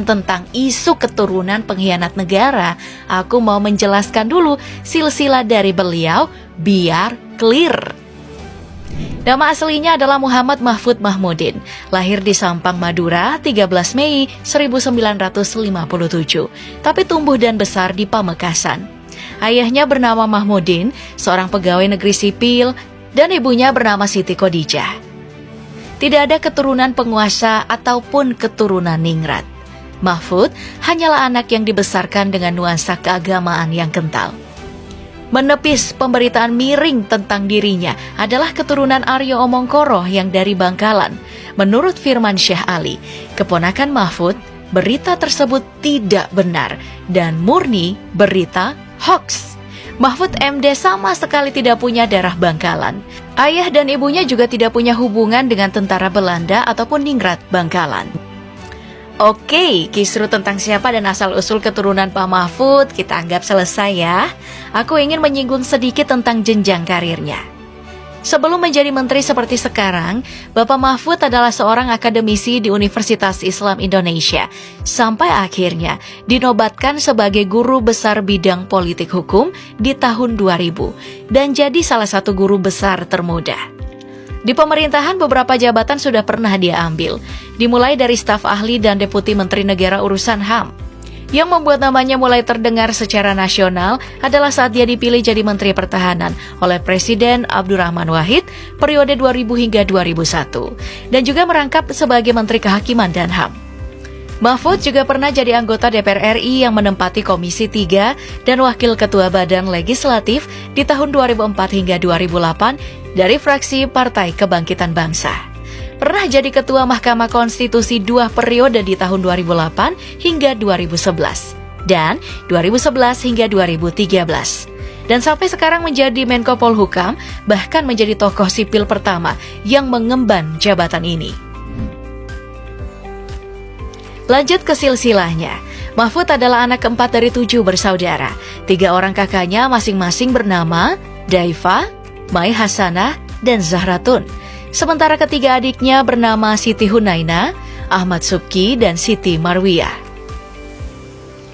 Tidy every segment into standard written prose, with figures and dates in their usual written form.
tentang isu keturunan pengkhianat negara, aku mau menjelaskan dulu silsilah dari beliau biar clear. Nama aslinya adalah Muhammad Mahfud Mahmudin, lahir di Sampang, Madura, 13 Mei 1957, tapi tumbuh dan besar di Pamekasan. Ayahnya bernama Mahmudin, seorang pegawai negeri sipil, dan ibunya bernama Siti Khadijah. Tidak ada keturunan penguasa ataupun keturunan ningrat. Mahfud hanyalah anak yang dibesarkan dengan nuansa keagamaan yang kental. Menepis pemberitaan miring tentang dirinya adalah keturunan Aryo Omongkoro yang dari Bangkalan. Menurut Firman Syah Ali, keponakan Mahfud, berita tersebut tidak benar dan murni berita hoax. Mahfud MD sama sekali tidak punya darah Bangkalan. Ayah dan ibunya juga tidak punya hubungan dengan tentara Belanda ataupun ningrat Bangkalan. Oke, kisru tentang siapa dan asal-usul keturunan Pak Mahfud kita anggap selesai ya. Aku ingin menyinggung sedikit tentang jenjang karirnya. Sebelum menjadi menteri seperti sekarang, Bapak Mahfud adalah seorang akademisi di Universitas Islam Indonesia, sampai akhirnya dinobatkan sebagai guru besar bidang politik hukum di tahun 2000, dan jadi salah satu guru besar termuda. Di pemerintahan beberapa jabatan sudah pernah dia ambil, dimulai dari staf ahli dan deputi menteri negara urusan HAM. Yang membuat namanya mulai terdengar secara nasional adalah saat dia dipilih jadi Menteri Pertahanan oleh Presiden Abdurrahman Wahid periode 2000 hingga 2001, dan juga merangkap sebagai Menteri Kehakiman dan HAM. Mahfud juga pernah jadi anggota DPR RI yang menempati Komisi 3 dan Wakil Ketua Badan Legislatif di tahun 2004 hingga 2008 dari fraksi Partai Kebangkitan Bangsa. Pernah jadi Ketua Mahkamah Konstitusi 2 periode di tahun 2008 hingga 2011 dan 2011 hingga 2013. Dan sampai sekarang menjadi Menko Polhukam, bahkan menjadi tokoh sipil pertama yang mengemban jabatan ini. Lanjut ke silsilahnya. Mahfud adalah anak keempat dari 7 bersaudara. 3 orang kakaknya masing-masing bernama Daifa, Mai Hasanah, dan Zahratun. Sementara ketiga adiknya bernama Siti Hunaina, Ahmad Subki, dan Siti Marwiyah.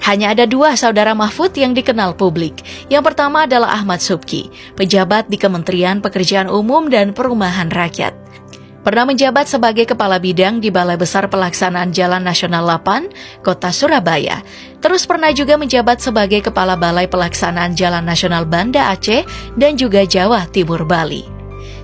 Hanya ada 2 saudara Mahfud yang dikenal publik. Yang pertama adalah Ahmad Subki, pejabat di Kementerian Pekerjaan Umum dan Perumahan Rakyat. Pernah menjabat sebagai Kepala Bidang di Balai Besar Pelaksanaan Jalan Nasional 8, Kota Surabaya. Terus pernah juga menjabat sebagai Kepala Balai Pelaksanaan Jalan Nasional Banda Aceh dan juga Jawa Timur Bali.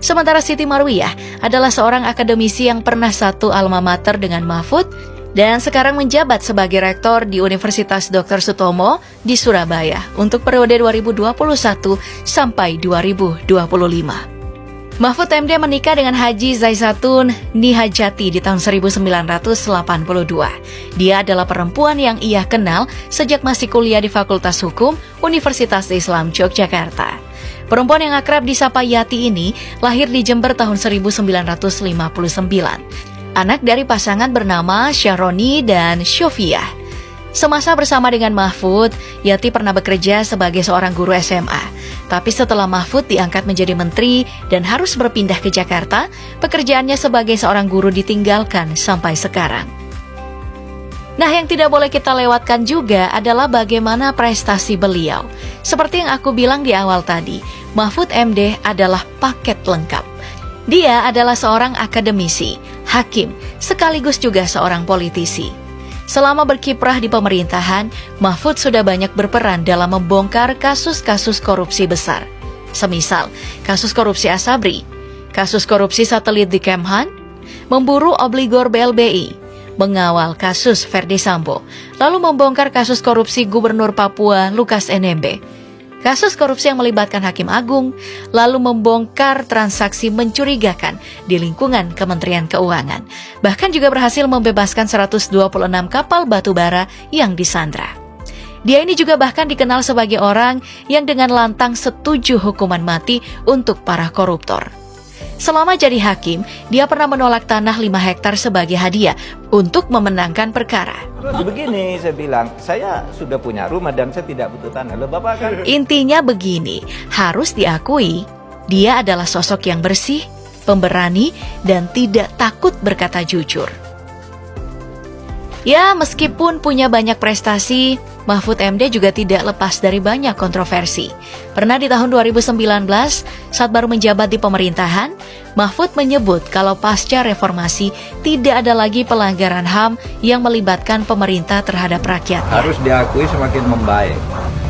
Sementara Siti Marwiyah adalah seorang akademisi yang pernah satu alma mater dengan Mahfud dan sekarang menjabat sebagai rektor di Universitas Dr. Sutomo di Surabaya untuk periode 2021 sampai 2025. Mahfud MD menikah dengan Haji Zaizatun Nihajati di tahun 1982. Dia adalah perempuan yang ia kenal sejak masih kuliah di Fakultas Hukum Universitas Islam Yogyakarta. Perempuan yang akrab disapa Yati ini lahir di Jember tahun 1959. Anak dari pasangan bernama Syahroni dan Syofiah. Semasa bersama dengan Mahfud, Yati pernah bekerja sebagai seorang guru SMA. Tapi setelah Mahfud diangkat menjadi menteri dan harus berpindah ke Jakarta, pekerjaannya sebagai seorang guru ditinggalkan sampai sekarang. Nah, yang tidak boleh kita lewatkan juga adalah bagaimana prestasi beliau. Seperti yang aku bilang di awal tadi, Mahfud MD adalah paket lengkap. Dia adalah seorang akademisi, hakim, sekaligus juga seorang politisi. Selama berkiprah di pemerintahan, Mahfud sudah banyak berperan dalam membongkar kasus-kasus korupsi besar. Semisal, kasus korupsi Asabri, kasus korupsi satelit di Kemhan, memburu obligor BLBI, mengawal kasus Verdi Sambo, lalu membongkar kasus korupsi Gubernur Papua Lukas NMB, kasus korupsi yang melibatkan Hakim Agung, lalu membongkar transaksi mencurigakan di lingkungan Kementerian Keuangan. Bahkan juga berhasil membebaskan 126 kapal batubara yang disandra. Dia ini juga bahkan dikenal sebagai orang yang dengan lantang setuju hukuman mati untuk para koruptor. Selama jadi hakim, dia pernah menolak tanah 5 hektar sebagai hadiah untuk memenangkan perkara. Terus begini, saya bilang, saya sudah punya rumah dan saya tidak butuh tanah. Loh, Bapak kan... Intinya begini, harus diakui, dia adalah sosok yang bersih, pemberani, dan tidak takut berkata jujur. Ya, meskipun punya banyak prestasi, Mahfud MD juga tidak lepas dari banyak kontroversi. Pernah di tahun 2019, saat baru menjabat di pemerintahan, Mahfud menyebut kalau pasca reformasi tidak ada lagi pelanggaran HAM yang melibatkan pemerintah terhadap rakyat. Harus diakui semakin membaik.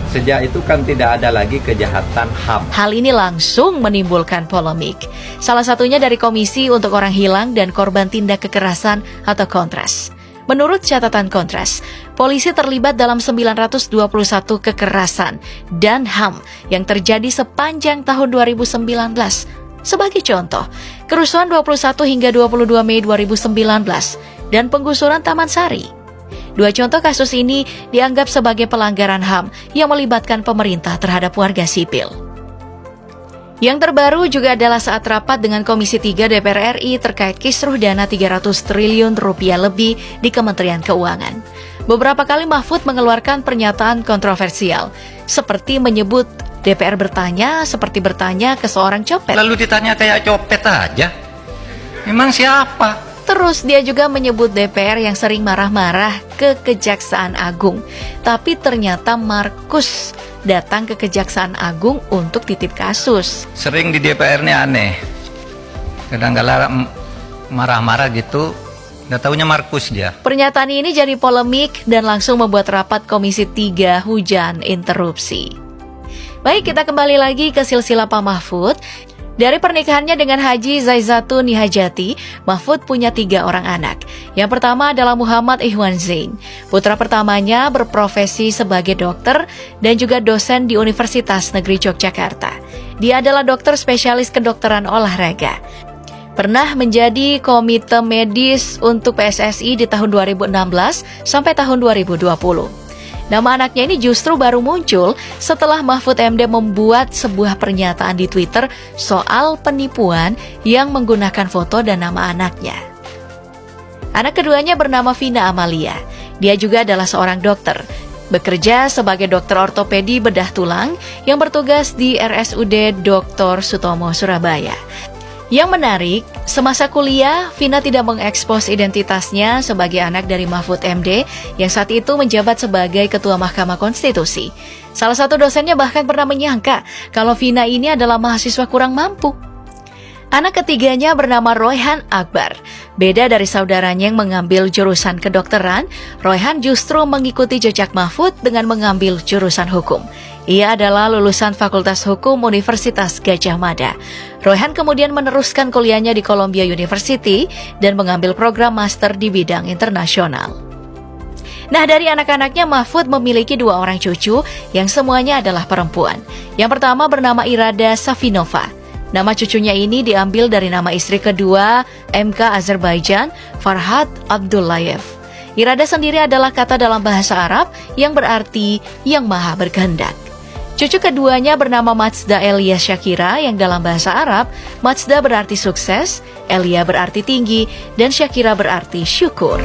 Sejak itu kan tidak ada lagi kejahatan HAM. Hal ini langsung menimbulkan polemik. Salah satunya dari Komisi untuk Orang Hilang dan Korban Tindak Kekerasan atau Kontras. Menurut catatan Kontras, polisi terlibat dalam 921 kekerasan dan HAM yang terjadi sepanjang tahun 2019. Sebagai contoh, kerusuhan 21 hingga 22 Mei 2019 dan penggusuran Taman Sari. Dua contoh kasus ini dianggap sebagai pelanggaran HAM yang melibatkan pemerintah terhadap warga sipil. Yang terbaru juga adalah saat rapat dengan Komisi 3 DPR RI terkait kisruh dana 300 triliun rupiah lebih di Kementerian Keuangan. Beberapa kali Mahfud mengeluarkan pernyataan kontroversial, seperti menyebut DPR bertanya seperti bertanya ke seorang copet. Lalu ditanya kayak copet aja. Memang siapa? Terus dia juga menyebut DPR yang sering marah-marah ke Kejaksaan Agung. Tapi ternyata Markus datang ke Kejaksaan Agung untuk titip kasus. Sering di DPR ini aneh. Kadang-kadang marah-marah gitu, nggak taunya Markus dia. Pernyataan ini jadi polemik dan langsung membuat rapat Komisi 3 hujan interupsi. Baik, kita kembali lagi ke silsilah Pak Mahfud. Dari pernikahannya dengan Haji Zaizatun Nihajati, Mahfud punya 3 orang anak. Yang pertama adalah Muhammad Ihwan Zain. Putra pertamanya berprofesi sebagai dokter dan juga dosen di Universitas Negeri Yogyakarta. Dia adalah dokter spesialis kedokteran olahraga. Pernah menjadi komite medis untuk PSSI di tahun 2016 sampai tahun 2020. Nama anaknya ini justru baru muncul setelah Mahfud MD membuat sebuah pernyataan di Twitter soal penipuan yang menggunakan foto dan nama anaknya. Anak keduanya bernama Vina Amalia. Dia juga adalah seorang dokter, bekerja sebagai dokter ortopedi bedah tulang yang bertugas di RSUD Dr. Sutomo, Surabaya. Yang menarik, semasa kuliah, Vina tidak mengekspos identitasnya sebagai anak dari Mahfud MD yang saat itu menjabat sebagai Ketua Mahkamah Konstitusi. Salah satu dosennya bahkan pernah menyangka kalau Vina ini adalah mahasiswa kurang mampu. Anak ketiganya bernama Royhan Akbar. Beda dari saudaranya yang mengambil jurusan kedokteran, Royhan justru mengikuti jejak Mahfud dengan mengambil jurusan hukum. Ia adalah lulusan Fakultas Hukum Universitas Gadjah Mada. Royhan kemudian meneruskan kuliahnya di Columbia University dan mengambil program master di bidang internasional. Nah, dari anak-anaknya Mahfud memiliki 2 orang cucu yang semuanya adalah perempuan. Yang pertama bernama Irada Safinova. Nama cucunya ini diambil dari nama istri kedua MK Azerbaijan, Farhad Abdullayev. Irada sendiri adalah kata dalam bahasa Arab yang berarti yang maha berkehendak. Cucu keduanya bernama Mazda Elia Syakira yang dalam bahasa Arab, Mazda berarti sukses, Elia berarti tinggi, dan Syakira berarti syukur.